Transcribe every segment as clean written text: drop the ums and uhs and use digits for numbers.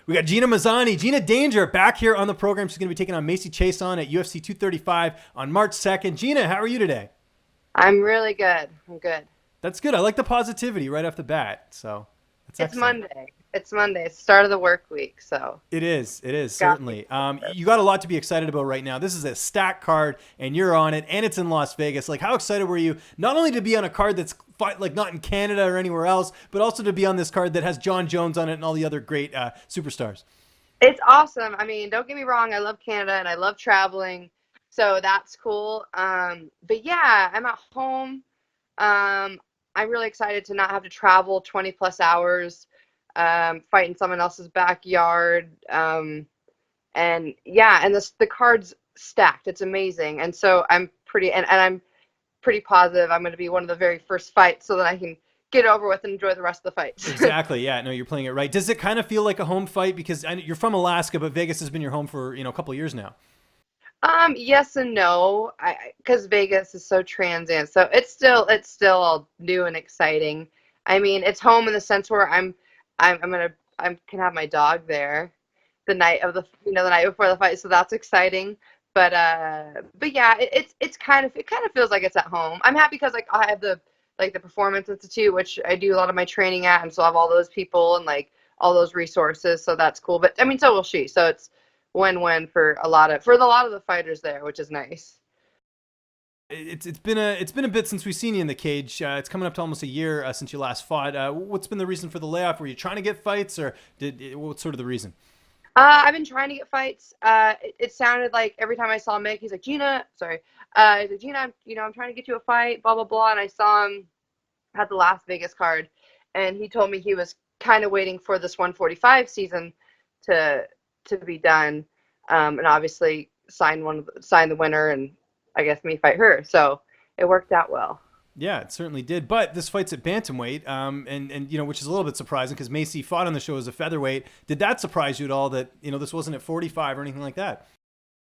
We got Gina Mazany, Gina Danger, back here on the program. She's going to be taking on Macy Chiasson at UFC 235 on March 2nd. Gina, how are you today? I'm really good. I'm good. That's good. I like the positivity right off the bat. So that's It's excellent. Monday. It's Monday. It's the start of the work week, so It is. It is, got me. certainly. You got a lot to be excited about right now. This is a stacked card, and you're on it, and it's in Las Vegas. Like, how excited were you not only to be on a card that's like not in Canada or anywhere else, but also to be on this card that has John Jones on it and all the other great superstars? It's awesome. I mean, don't get me wrong. I love Canada and I love traveling, so that's cool. But yeah, I'm at home. I'm really excited to not have to travel 20 plus hours, fight in someone else's backyard. And yeah, and the card's stacked. It's amazing. And so and I'm pretty positive I'm going to be one of the very first fights so that I can get over with and enjoy the rest of the fights. Exactly. Yeah. No, you're playing it right. Does it kind of feel like a home fight because you're from Alaska, but Vegas has been your home for a couple of years now? Yes and no. Because Vegas is so transient, so it's still all new and exciting. I mean, it's home in the sense where I can have my dog there the night of the night before the fight, so that's exciting. But yeah, it kind of feels like it's at home. I'm happy because like I have the Performance Institute, which I do a lot of my training at, and so I have all those people and like all those resources, so that's cool. But I mean, so will she. So it's win-win for a lot of the fighters there, which is nice. It's been a bit since we've seen you in the cage. It's coming up to almost a year since you last fought. What's been the reason for the layoff? Were you trying to get fights, or what's sort of the reason? I've been trying to get fights. It sounded like every time I saw Mick, he's like, Gina, sorry, he's like, Gina, I'm trying to get you a fight, blah blah blah. And I saw him at the Las Vegas card, and he told me he was kind of waiting for this 145 season to be done, and obviously sign the winner, and I guess me fight her. So it worked out well. Yeah, it certainly did. But this fight's at bantamweight, and which is a little bit surprising because Macy fought on the show as a featherweight. Did that surprise you at all that this wasn't at 45 or anything like that?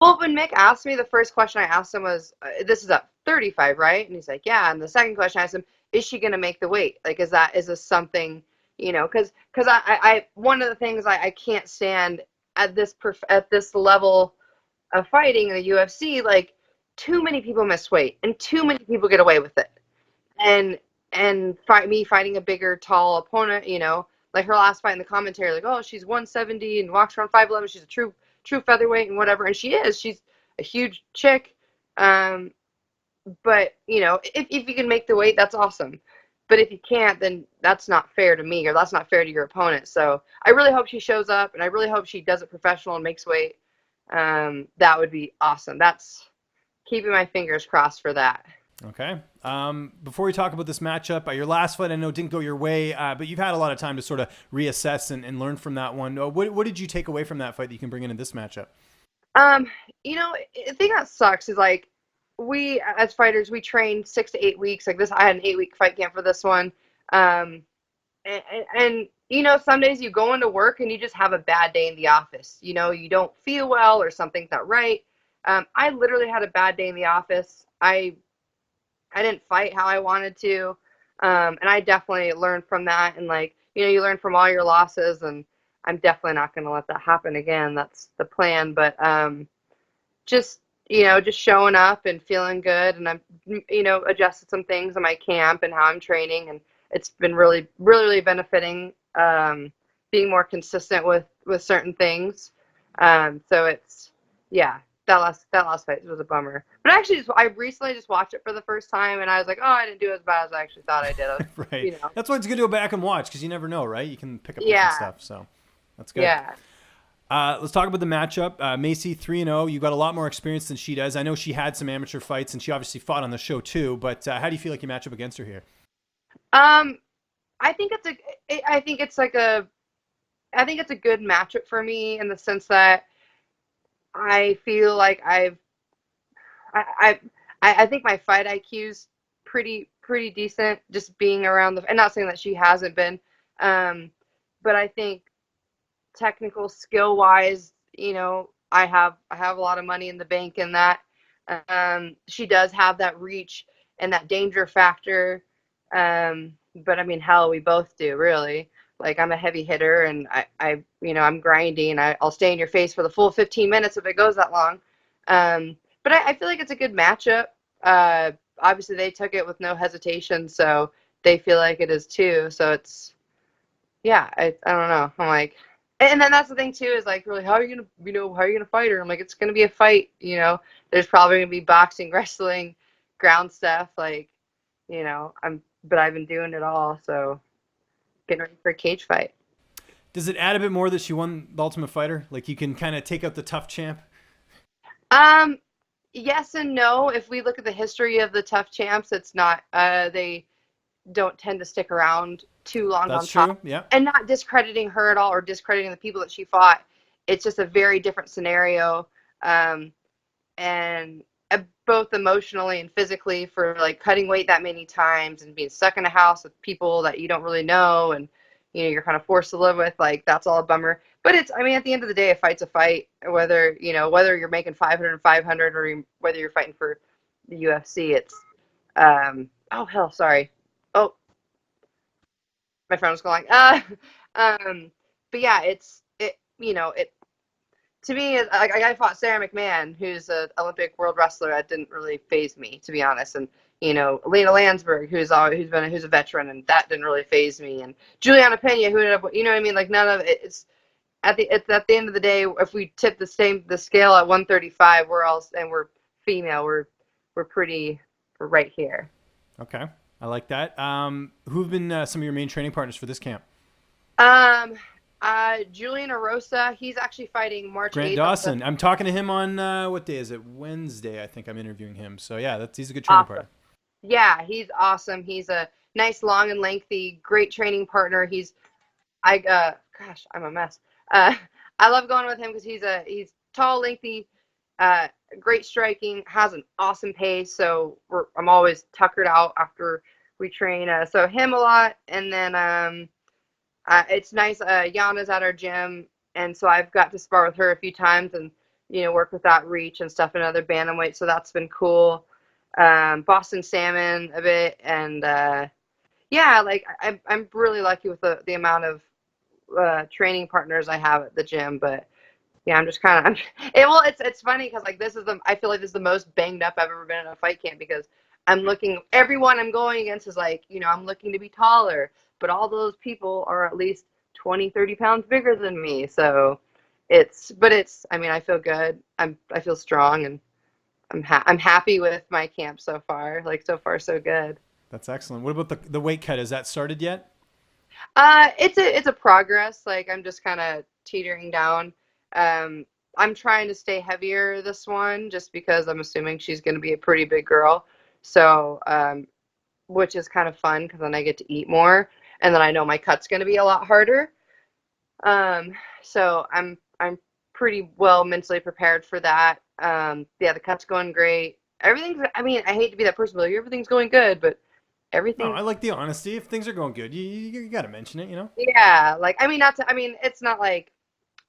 Well, when Mick asked me, the first question I asked him was, "This is at 35, right?" And he's like, "Yeah." And the second question I asked him, "Is she gonna make the weight? Like, is this something, Because I one of the things I can't stand at this level of fighting in the UFC, like too many people miss weight and too many people get away with it, and me fighting a bigger, tall opponent, like her last fight in the commentary, like, oh, she's 170 and walks around 5'11", she's a true featherweight and whatever, and she's a huge chick. But if you can make the weight, that's awesome. But if you can't, then that's not fair to me, or that's not fair to your opponent. So I really hope she shows up, and I really hope she does it professional and makes weight. That would be awesome. That's keeping my fingers crossed for that. Okay. Before we talk about this matchup, your last fight I know didn't go your way, but you've had a lot of time to sort of reassess and learn from that one. What did you take away from that fight that you can bring into this matchup? Um, the thing that sucks is like we as fighters we train 6 to 8 weeks. Like this, I had an 8 week fight camp for this one. Um, and some days you go into work and you just have a bad day in the office. You don't feel well or something's not right. I literally had a bad day in the office. I didn't fight how I wanted to. And I definitely learned from that. And like, you learn from all your losses, and I'm definitely not going to let that happen again. That's the plan. But just, just showing up and feeling good. And I'm, adjusted some things in my camp and how I'm training. And it's been really, really, really benefiting, being more consistent with certain things. So it's, yeah, that last fight was a bummer. But actually, I recently just watched it for the first time, and I was like, oh, I didn't do as bad as I actually thought I did. Right. That's why it's good to go back and watch because you never know, right? You can pick up different Yeah, stuff. So that's good. yeah. Let's talk about the matchup. Macy 3-0. You got a lot more experience than she does. I know she had some amateur fights, and she obviously fought on the show too. But how do you feel like you match up against her here? Um, I think I think it's like I think it's a good matchup for me in the sense that I feel like I I think my fight IQ's pretty decent, just being around and not saying that she hasn't been, um, but I think technical skill wise, I have a lot of money in the bank in that. She does have that reach and that danger factor. But I mean, hell, we both do really. Like I'm a heavy hitter, and I'm grinding. I'll stay in your face for the full 15 minutes if it goes that long. But I feel like it's a good matchup. Obviously, they took it with no hesitation, so they feel like it is too. So it's, yeah, I don't know. I'm like, and then that's the thing too is like, really, how are you gonna, how are you gonna fight her? I'm like, it's gonna be a fight. There's probably gonna be boxing, wrestling, ground stuff. Like, but I've been doing it all, so getting ready for a cage fight. Does it add a bit more that she won the Ultimate Fighter? Like you can kind of take out the tough champ. Um, yes and no. If we look at the history of the tough champs, it's not. They don't tend to stick around too long That's on true. top. Yeah. And not discrediting her at all or discrediting the people that she fought. It's just a very different scenario. Um, and both emotionally and physically for like cutting weight that many times and being stuck in a house with people that you don't really know and you're kind of forced to live with, like that's all a bummer. But it's, I mean, at the end of the day, a fight's a fight, whether you're making 500 and 500 or whether you're fighting for the UFC. It's oh hell, sorry. Oh, my friend was calling. Um but yeah, it to me, like I fought Sarah McMahon, who's an Olympic world wrestler. That didn't really phase me, to be honest. And Lena Landsberg, who's a veteran, and that didn't really phase me. And Juliana Pena, who ended up, you know what I mean? Like none of it, it's at the end of the day, if we tip the scale at 135, we're female. We're right here. Okay. I like that. Who've been some of your main training partners for this camp? Um, Julian Arosa, he's actually fighting March Grant 8th. Dawson. I'm talking to him on what day is it? Wednesday, I think I'm interviewing him. So yeah, he's a good training Awesome. partner. Yeah, he's awesome. He's a nice, long and lengthy, great training partner. Gosh, I'm a mess. Uh, I love going with him because he's tall, lengthy, uh, great striking, has an awesome pace. So I'm always tuckered out after we train. So him a lot, and then it's nice. Yana's at our gym, and so I've got to spar with her a few times and work with that reach and stuff in other bantamweight. So that's been cool. Boston Salmon a bit, and yeah, like I'm really lucky with the amount of training partners I have at the gym. But yeah, I'm just kind of it's funny because like I feel like this is the most banged up I've ever been in a fight camp because everyone I'm going against is like, I'm looking to be taller, but all those people are at least 20, 30 pounds bigger than me. So I mean, I feel good. I feel strong, and I'm happy with my camp so far. Like so far so good. That's excellent. What about the weight cut? Has that started yet? It's a progress. Like I'm just kind of teetering down. Um, I'm trying to stay heavier this one just because I'm assuming she's going to be a pretty big girl. So, which is kind of fun because then I get to eat more, and then I know my cut's going to be a lot harder. Um, so I'm pretty well mentally prepared for that. Yeah, the cut's going great. Everything's. I mean, I hate to be that person, but like, everything's going good, but No, everything. I like the honesty. If things are going good, you got to mention it. Yeah, like I mean, it's not like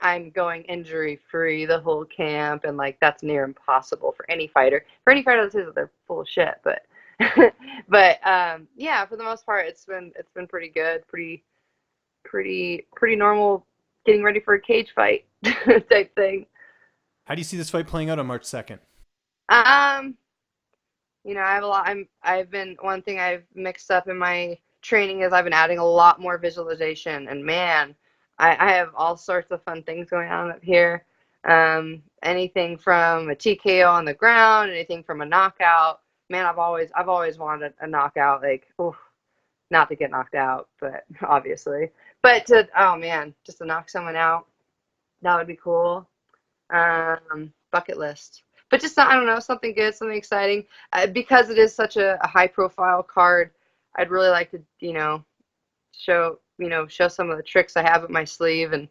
I'm going injury free the whole camp, and like that's near impossible for any fighter. For any fighter that says that they're full of shit, but yeah, for the most part, it's been pretty good, pretty normal, getting ready for a cage fight type thing. How do you see this fight playing out on March 2nd? Um, I have a lot. I've been one thing I've mixed up in my training is I've been adding a lot more visualization, and man, I have all sorts of fun things going on up here. Anything from a TKO on the ground, anything from a knockout. Man, I've always wanted a knockout. Like, oof, not to get knocked out, but obviously, but oh man, just to knock someone out, that would be cool. Bucket list. But just I don't know, something good, something exciting. Because it is such a high profile card, I'd really like to, show some of the tricks I have up my sleeve and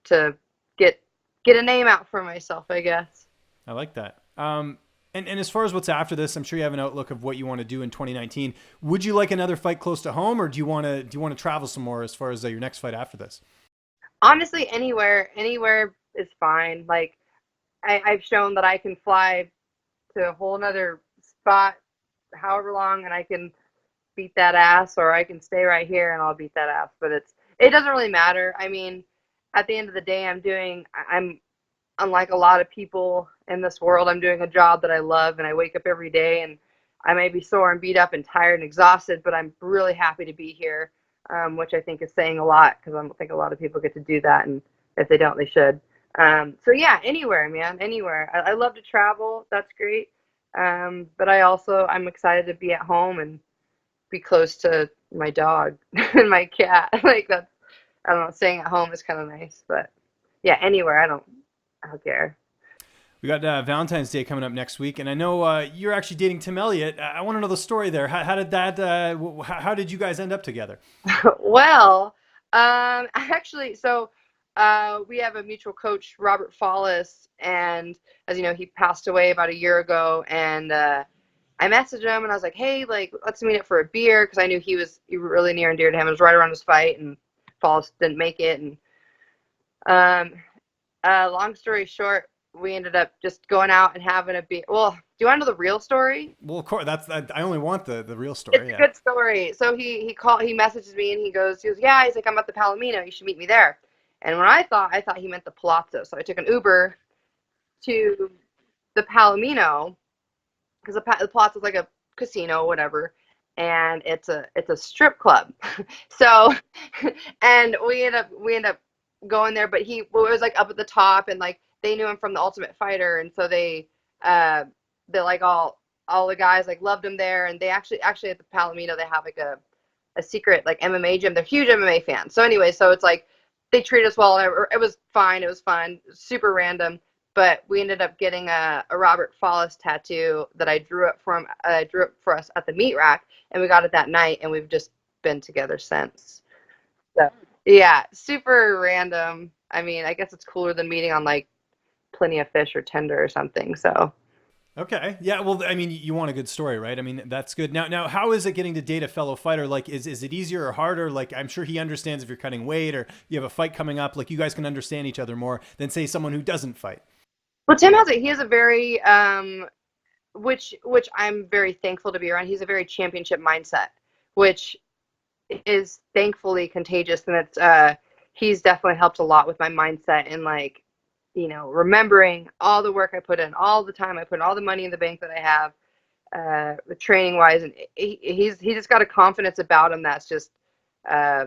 to get get a name out for myself, I guess. I like that. And as far as what's after this, I'm sure you have an outlook of what you want to do in 2019. Would you like another fight close to home, or do you want to travel some more as far as your next fight after this? Honestly, anywhere is fine. Like I've shown that I can fly to a whole nother spot however long and I can beat that ass, or I can stay right here and I'll beat that ass. But it doesn't really matter. I mean, at the end of the day, I'm unlike a lot of people in this world, I'm doing a job that I love, and I wake up every day, and I may be sore and beat up and tired and exhausted, but I'm really happy to be here, which I think is saying a lot because I don't think a lot of people get to do that, and if they don't, they should. So yeah, anywhere, man, anywhere. I love to travel. That's great. But I'm excited to be at home and be close to my dog and my cat. Like that's, I don't know, staying at home is kind of nice, but yeah, anywhere. I don't care. We got Valentine's Day coming up next week, and I know you're actually dating Tim Elliott. I want to know the story there. How did that? How did you guys end up together? Well, actually, so we have a mutual coach, Robert Follis, and as you know, he passed away about a year ago. And I messaged him, and I was like, "Hey, like, let's meet up for a beer," because I knew he was really near and dear to him. It was right around his fight, and Follis didn't make it. And um, long story short, we ended up just going out and having a beer. Well, do you want to know the real story? Well, of course, I only want the real It's story. a Yeah. good story. So he messages me and he goes, yeah, he's like, I'm at the Palomino. You should meet me there. And when I thought he meant the Palazzo. So I took an Uber to the Palomino because the Palazzo is like a casino, whatever, and it's a strip club. So, and we end up going there, but it was like up at the top, and like they knew him from the Ultimate Fighter, and so uh they like all the guys like loved him there, and they actually at the Palomino they have like a secret like MMA gym. They're huge MMA fans. So anyway, so it's like they treat us well. And it was fine. It was fun. Super random. But we ended up getting a Robert Follis tattoo that I drew up for him. I drew up for us at the meat rack, and we got it that night, and we've just been together since. So yeah, super random. I mean, I guess it's cooler than meeting on like Plenty of Fish or Tinder or something. So Okay. Yeah. Well, I mean, you want a good story, right? I mean, that's good. Now, how is it getting to date a fellow fighter? Like, is it easier or harder? Like, I'm sure he understands if you're cutting weight or you have a fight coming up. Like, you guys can understand each other more than say someone who doesn't fight. well, he has a very which I'm very thankful to be around. He's a very championship mindset, which is thankfully contagious, and he's definitely helped a lot with my mindset and like, remembering all the work I put in, all the time I put in, all the money in the bank that I have, training wise, and he just got a confidence about him that's just uh,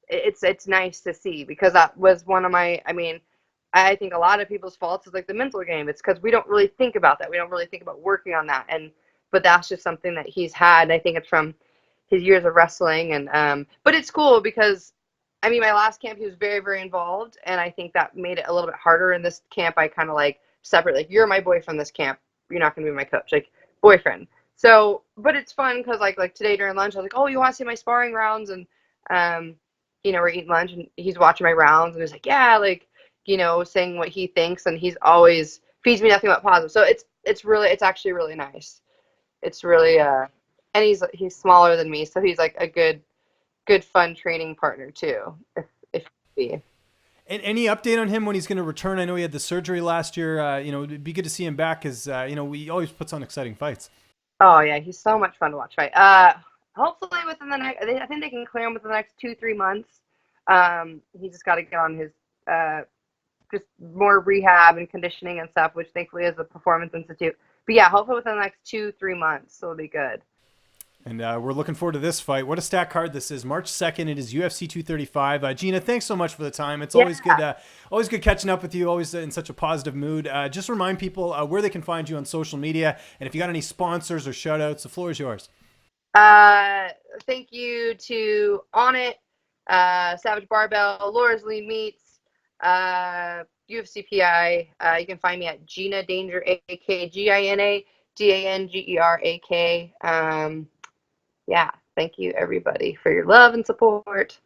it's nice to see because that was one of my. I mean, I think a lot of people's faults is like the mental game. It's because we don't really think about that. We don't really think about working on that, but that's just something that he's had. And I think it's from his years of wrestling, and but it's cool because I mean, my last camp he was very, very involved, and I think that made it a little bit harder. In this camp, I kind of like separate, like you're my boyfriend this camp, you're not going to be my coach, like boyfriend. So, but it's fun because like today during lunch, I was like, oh, you want to see my sparring rounds? And um, we're eating lunch, and he's watching my rounds, and he's like, yeah, like saying what he thinks, and he's always feeds me nothing but positive. So it's actually really nice. It's really and he's smaller than me, so he's like a good fun training partner too. If be. And any update on him when he's going to return? I know he had the surgery last year. It'd be good to see him back because he always puts on exciting fights. Oh yeah, he's so much fun to watch fight. Hopefully within the next, I think they can clear him within the next 2-3 months. He just got to get on his just more rehab and conditioning and stuff, which thankfully is the Performance Institute. But yeah, hopefully within the next 2-3 months, it'll be good. And we're looking forward to this fight. What a stack card this is. March 2nd, it is UFC 235. Gina, thanks so much for the time. It's always good catching up with you, always in such a positive mood. Just remind people where they can find you on social media. And if you got any sponsors or shout outs, the floor is yours. Thank you to On It, Savage Barbell, Laura's Lean Meats, UFC PI. You can find me at Gina Danger, aka Gina Dangerak. Yeah, thank you everybody for your love and support.